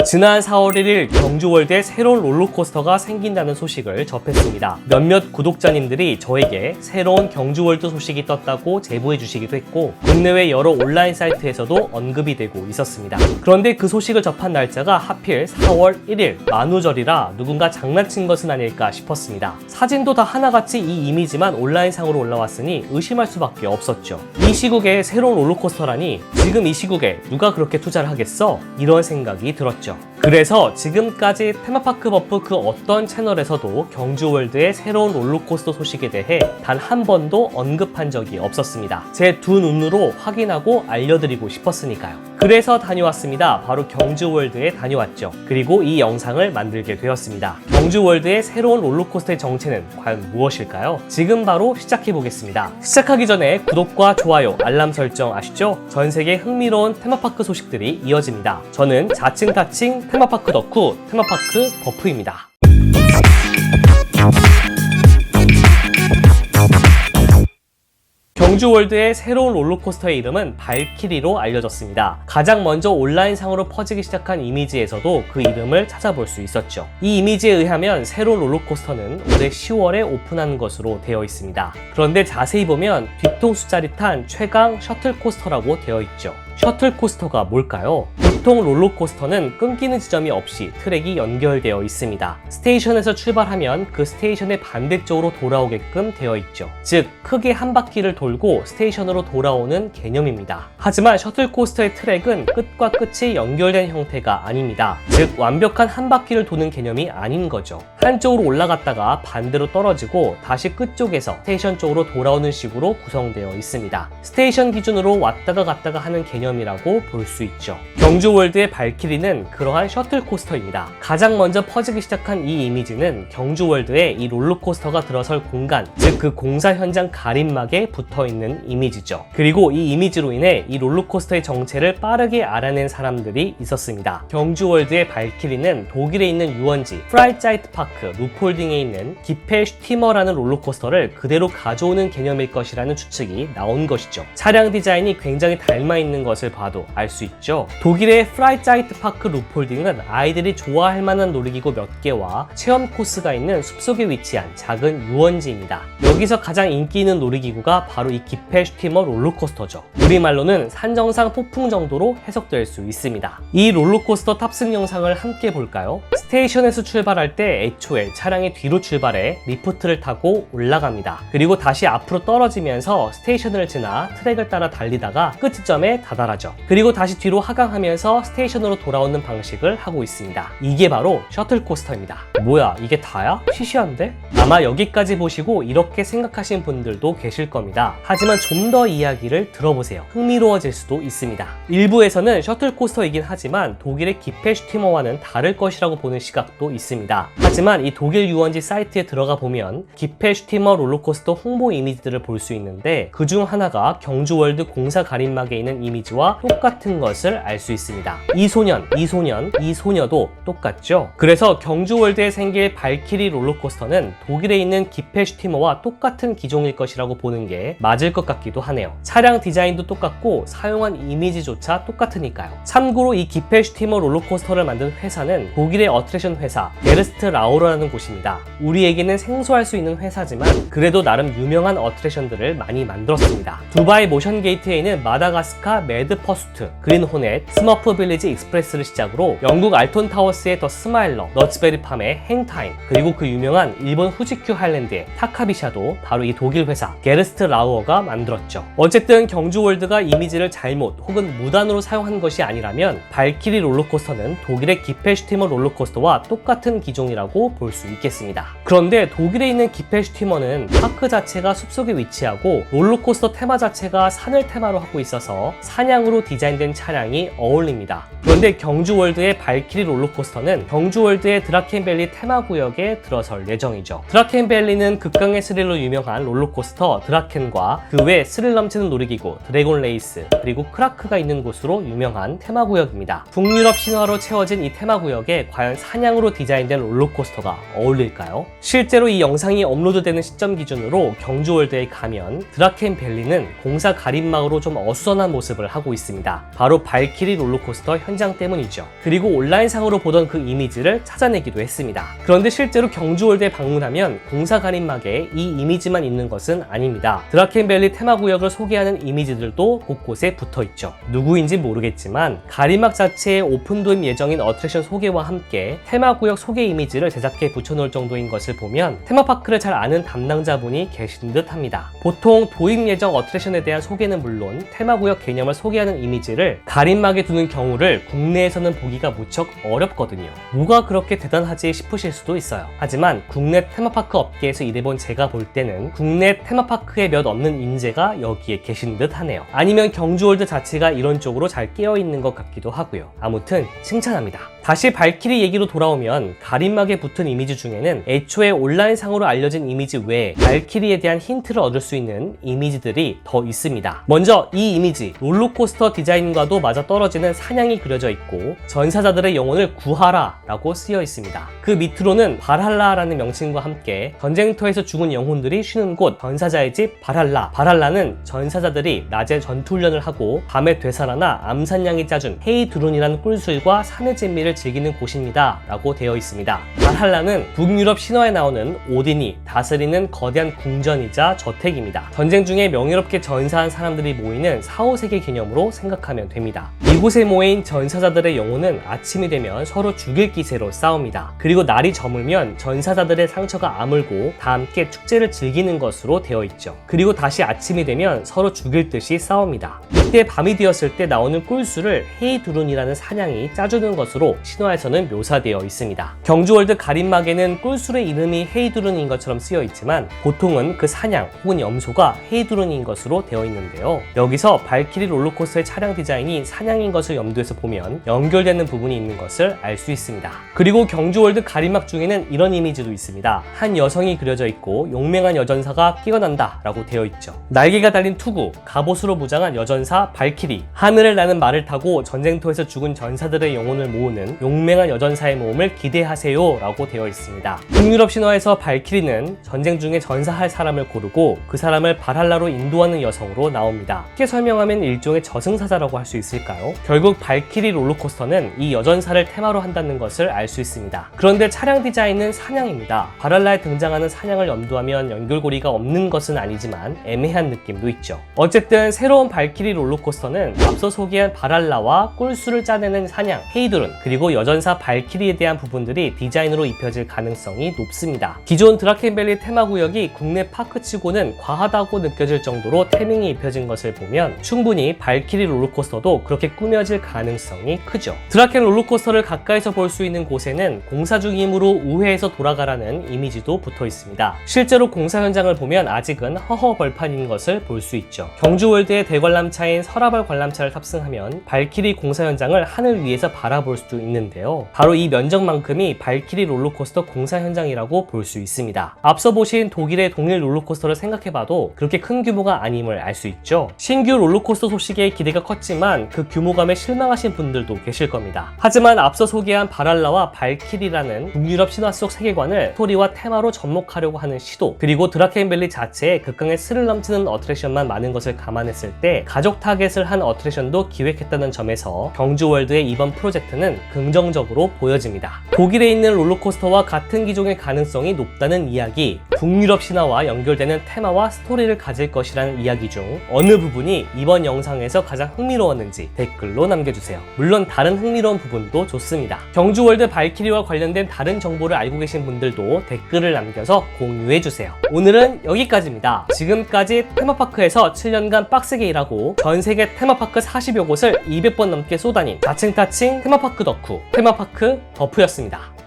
지난 4월 1일 경주월드에 새로운 롤러코스터가 생긴다는 소식을 접했습니다. 몇몇 구독자님들이 저에게 새로운 경주월드 소식이 떴다고 제보해 주시기도 했고 국내외 여러 온라인 사이트에서도 언급이 되고 있었습니다. 그런데 그 소식을 접한 날짜가 하필 4월 1일 만우절이라 누군가 장난친 것은 아닐까 싶었습니다. 사진도 다 하나같이 이 이미지만 온라인상으로 올라왔으니 의심할 수밖에 없었죠. 이 시국에 새로운 롤러코스터라니 지금 이 시국에 누가 그렇게 투자를 하겠어? 이런 생각이 들었죠. 그래서 지금까지 테마파크 버프 그 어떤 채널에서도 경주월드의 새로운 롤러코스터 소식에 대해 단 한 번도 언급한 적이 없었습니다. 제 두 눈으로 확인하고 알려드리고 싶었으니까요. 그래서 다녀왔습니다. 바로 경주월드에 다녀왔죠. 그리고 이 영상을 만들게 되었습니다. 경주월드의 새로운 롤러코스터의 정체는 과연 무엇일까요? 지금 바로 시작해보겠습니다. 시작하기 전에 구독과 좋아요, 알람 설정 아시죠? 전세계 흥미로운 테마파크 소식들이 이어집니다. 저는 자칭 타칭 테마파크 덕후 테마파크 버프입니다. 경주월드의 새로운 롤러코스터의 이름은 발키리로 알려졌습니다. 가장 먼저 온라인상으로 퍼지기 시작한 이미지에서도 그 이름을 찾아볼 수 있었죠. 이 이미지에 의하면 새로운 롤러코스터는 올해 10월에 오픈하는 것으로 되어 있습니다. 그런데 자세히 보면 뒤통수 짜릿한 최강 셔틀코스터라고 되어 있죠. 셔틀코스터가 뭘까요? 보통 롤러코스터는 끊기는 지점이 없이 트랙이 연결되어 있습니다. 스테이션에서 출발하면 그 스테이션의 반대쪽으로 돌아오게끔 되어 있죠. 즉, 크게 한 바퀴를 돌고 스테이션으로 돌아오는 개념입니다. 하지만 셔틀코스터의 트랙은 끝과 끝이 연결된 형태가 아닙니다. 즉, 완벽한 한 바퀴를 도는 개념이 아닌 거죠. 한쪽으로 올라갔다가 반대로 떨어지고 다시 끝쪽에서 스테이션 쪽으로 돌아오는 식으로 구성되어 있습니다. 스테이션 기준으로 왔다가 갔다가 하는 개념이라고 볼 수 있죠. 경주월드의 발키리는 그러한 셔틀코스터입니다. 가장 먼저 퍼지기 시작한 이 이미지는 경주월드에 이 롤러코스터가 들어설 공간, 즉 그 공사 현장 가림막에 붙어있는 이미지죠. 그리고 이 이미지로 인해 이 롤러코스터의 정체를 빠르게 알아낸 사람들이 있었습니다. 경주월드의 발키리는 독일에 있는 유원지 프라이자이트파크 루폴딩에 있는 기페 슈티머라는 롤러코스터를 그대로 가져오는 개념일 것이라는 추측이 나온 것이죠. 차량 디자인이 굉장히 닮아있는 것을 봐도 알 수 있죠. 독일의 프라이자이트파크 루폴딩은 아이들이 좋아할 만한 놀이기구 몇 개와 체험 코스가 있는 숲속에 위치한 작은 유원지입니다. 여기서 가장 인기 있는 놀이기구가 바로 이 기페 슈티머 롤러코스터죠. 우리말로는 산정상 폭풍 정도로 해석될 수 있습니다. 이 롤러코스터 탑승 영상을 함께 볼까요? 스테이션에서 출발할 때 애초에 차량이 뒤로 출발해 리프트를 타고 올라갑니다. 그리고 다시 앞으로 떨어지면서 스테이션을 지나 트랙을 따라 달리다가 끝 지점에 다다라죠. 그리고 다시 뒤로 하강하면서 스테이션으로 돌아오는 방식을 하고 있습니다. 이게 바로 셔틀코스터입니다. 뭐야, 이게 다야? 시시한데? 아마 여기까지 보시고 이렇게 생각하신 분들도 계실 겁니다. 하지만 좀 더 이야기를 들어보세요. 흥미로워질 수도 있습니다. 일부에서는 셔틀코스터이긴 하지만 독일의 기페 슈티머와는 다를 것이라고 보는 시각도 있습니다. 하지만 이 독일 유원지 사이트에 들어가 보면 기페 슈티머 롤러코스터 홍보 이미지들을 볼 수 있는데 그중 하나가 경주월드 공사 가림막에 있는 이미지와 똑같은 것을 알 수 있습니다. 이 소녀도 똑같죠? 그래서 경주월드에 생길 발키리 롤러코스터는 독일에 있는 기페 슈티머와 똑같은 기종일 것이라고 보는 게 맞을 것 같기도 하네요. 차량 디자인도 똑같고 사용한 이미지조차 똑같으니까요. 참고로 이 기페 슈티머 롤러코스터를 만든 회사는 독일의 어트랙션 회사 게르스트 라우러라는 곳입니다. 우리에게는 생소할 수 있는 회사지만 그래도 나름 유명한 어트랙션들을 많이 만들었습니다. 두바이 모션 게이트에 있는 마다가스카 매드 퍼수트, 그린 호넷, 스머프 빌리지 익스프레스를 시작으로 영국 알톤 타워스의 더 스마일러, 너츠베리 팜의 행타임, 그리고 그 유명한 일본 후지큐 하일랜드의 타카비샤도 바로 이 독일 회사 게르스트 라우어가 만들었죠. 어쨌든 경주월드가 이미지를 잘못 혹은 무단으로 사용한 것이 아니라면 발키리 롤러코스터는 독일의 기페 슈티머 롤러코스터와 똑같은 기종이라고 볼 수 있겠습니다. 그런데 독일에 있는 기페 슈티머는 파크 자체가 숲속에 위치하고 롤러코스터 테마 자체가 산을 테마로 하고 있어서 사냥으로 디자인된 차량이 어울립니다. 그런데 경주월드의 발키리 롤러코스터는 경주월드의 드라켄밸리 테마구역에 들어설 예정이죠. 드라켄밸리는 극강의 스릴로 유명한 롤러코스터 드라켄과 그 외 스릴 넘치는 놀이기구 드래곤 레이스 그리고 크라크가 있는 곳으로 유명한 테마구역입니다. 북유럽 신화로 채워진 이 테마구역에 과연 사냥으로 디자인된 롤러코스터가 어울릴까요? 실제로 이 영상이 업로드되는 시점 기준으로 경주월드에 가면 드라켄밸리는 공사 가림막으로 좀 어수선한 모습을 하고 하고 있습니다. 바로 발키리 롤러코스터 현장 때문이죠. 그리고 온라인상으로 보던 그 이미지를 찾아내기도 했습니다. 그런데 실제로 경주월드에 방문하면 공사 가림막에 이 이미지만 있는 것은 아닙니다. 드라켄밸리 테마구역을 소개하는 이미지들도 곳곳에 붙어있죠. 누구인지 모르겠지만 가림막 자체에 오픈도입 예정인 어트랙션 소개와 함께 테마구역 소개 이미지를 제작해 붙여놓을 정도인 것을 보면 테마파크를 잘 아는 담당자분이 계신 듯 합니다. 보통 도입 예정 어트랙션에 대한 소개는 물론 테마구역 개념을 소개하는 이미지를 가림막에 두는 경우를 국내에서는 보기가 무척 어렵거든요. 뭐가 그렇게 대단하지 싶으실 수도 있어요. 하지만 국내 테마파크 업계에서 일해본 제가 볼 때는 국내 테마파크에 몇 없는 인재가 여기에 계신 듯 하네요. 아니면 경주월드 자체가 이런 쪽으로 잘 깨어있는 것 같기도 하고요. 아무튼 칭찬합니다. 다시 발키리 얘기로 돌아오면 가림막에 붙은 이미지 중에는 애초에 온라인상으로 알려진 이미지 외에 발키리에 대한 힌트를 얻을 수 있는 이미지들이 더 있습니다. 먼저 이 이미지, 롤러코스터 디자인과도 맞아떨어지는 사냥이 그려져 있고 전사자들의 영혼을 구하라 라고 쓰여 있습니다. 그 밑으로는 발할라라는 명칭과 함께 전쟁터에서 죽은 영혼들이 쉬는 곳 전사자의 집 발할라. 발할라는 전사자들이 낮에 전투훈련을 하고 밤에 되살아나 암산양이 짜준 헤이드룬이라는 꿀술과 산의 진미를 즐기는 곳입니다 라고 되어 있습니다. 발할라는 북유럽 신화에 나오는 오딘이 다스리는 거대한 궁전이자 저택입니다. 전쟁 중에 명예롭게 전사한 사람들이 모이는 4, 5세기 개념으로 생각하면 됩니다. 이곳에 모인 전사자들의 영혼은 아침이 되면 서로 죽일 기세로 싸웁니다. 그리고 날이 저물면 전사자들의 상처가 아물고 다 함께 축제를 즐기는 것으로 되어 있죠. 그리고 다시 아침이 되면 서로 죽일 듯이 싸웁니다. 이때 밤이 되었을 때 나오는 꿀술을 헤이두룬이라는 사냥이 짜주는 것으로 신화에서는 묘사되어 있습니다. 경주월드 가림막에는 꿀술의 이름이 헤이두룬인 것처럼 쓰여 있지만 보통은 그 사냥 혹은 염소가 헤이두룬인 것으로 되어 있는데요. 여기서 발키리 롤러코스터의 차량 디자인이 사냥인 것을 염두에서 보면 연결되는 부분이 있는 것을 알 수 있습니다. 그리고 경주월드 가림막 중에는 이런 이미지도 있습니다. 한 여성이 그려져 있고 용맹한 여전사가 뛰어난다 라고 되어 있죠. 날개가 달린 투구, 갑옷으로 무장한 여전사 발키리, 하늘을 나는 말을 타고 전쟁터에서 죽은 전사들의 영혼을 모으는 용맹한 여전사의 모험을 기대하세요 라고 되어 있습니다. 북유럽 신화에서 발키리는 전쟁 중에 전사할 사람을 고르고 그 사람을 발할라로 인도하는 여성으로 나옵니다. 쉽게 설명하면 일종의 저승사자라고 할 수 있을까요? 결국 발키리 롤러코스터는 이 여전사를 테마로 한다는 것을 알 수 있습니다. 그런데 차량 디자인은 사냥입니다. 발할라에 등장하는 사냥을 염두하면 연결고리가 없는 것은 아니지만 애매한 느낌도 있죠. 어쨌든 새로운 발키리 롤러코스터는 앞서 소개한 발할라와 꿀술을 짜내는 사냥 헤이드룬 그리고 여전사 발키리에 대한 부분들이 디자인으로 입혀질 가능성이 높습니다. 기존 드라켄밸리 테마구역이 국내 파크치고는 과하다고 느껴질 정도로 태밍이 입혀진 것을 보면 충분히 발키리 롤러코스터도 그렇게 꾸며질 가능성이 크죠. 드라켄 롤러코스터를 가까이서 볼 수 있는 곳에는 공사 중이므로 우회해서 돌아가라는 이미지도 붙어 있습니다. 실제로 공사 현장을 보면 아직은 허허벌판인 것을 볼 수 있죠. 경주월드의 대관람차인 서라벌 관람차를 탑승하면 발키리 공사 현장을 하늘 위에서 바라볼 수도 있는데요. 바로 이 면적만큼이 발키리 롤러코스터 공사 현장이라고 볼 수 있습니다. 앞서 보신 독일의 동일 롤러코스터를 생각해봐도 그렇게 큰 규모가 아님을 알 수 있죠. 신규 롤러코스터 소식에 기대가 컸지만 그 규모감에 실망하신 분들도 계실 겁니다. 하지만 앞서 소개한 발할라와 발키리라는 북유럽 신화 속 세계관을 스토리와 테마로 접목하려고 하는 시도 그리고 드라켄밸리 자체에 극강의 스릴 넘치는 어트랙션만 많은 것을 감안했을 때 가족 타겟을 한 어트랙션도 기획했다는 점에서 경주월드의 이번 프로젝트는 긍정적으로 보여집니다. 독일에 있는 롤러코스터와 같은 기종의 가능성이 높다는 이야기, 북유럽 신화와 연결되는 테마와 스토리를 가질 것이라는 이야기 중 어느 부분이 이번 영상에서 가장 흥미로웠는지 댓글로 남겨주세요. 물론 다른 흥미로운 부분도 좋습니다. 경주월드 발키리와 관련된 다른 정보를 알고 계신 분들도 댓글을 남겨서 공유해주세요. 오늘은 여기까지입니다. 지금까지 테마파크에서 7년간 빡세게 일하고 전세계 테마파크 40여 곳을 200번 넘게 쏘다닌 자칭 타칭 테마파크 덕후 테마파크 덕후였습니다.